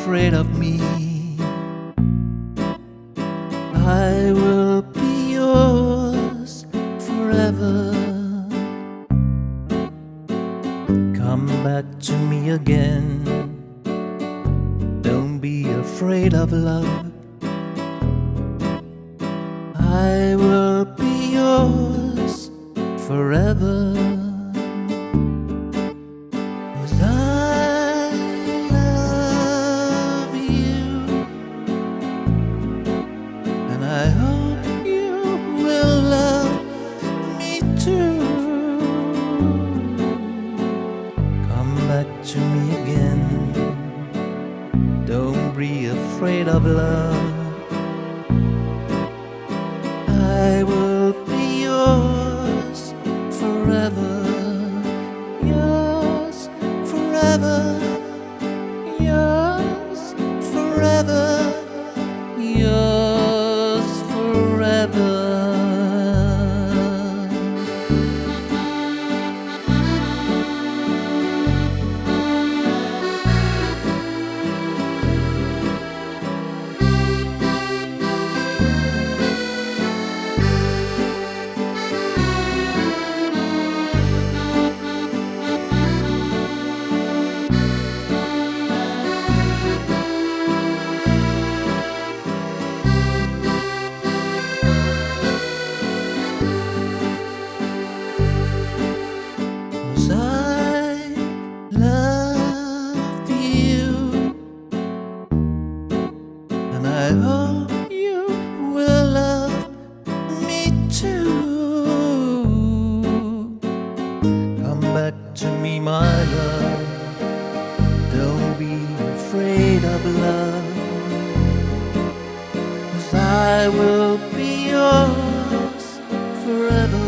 afraid of me. I will be yours forever. Come back to me again. Don't be afraid of love. I will be yours forever. 'Cause I love you, and I hope you will love me too. Come back to me again. Don't be afraid of love. I will be yours forever. Yours forever. Yours forever. Yours forever. I hope you will love me too. Come back to me, my love. Don't be afraid of love. 'Cause I will be yours forever.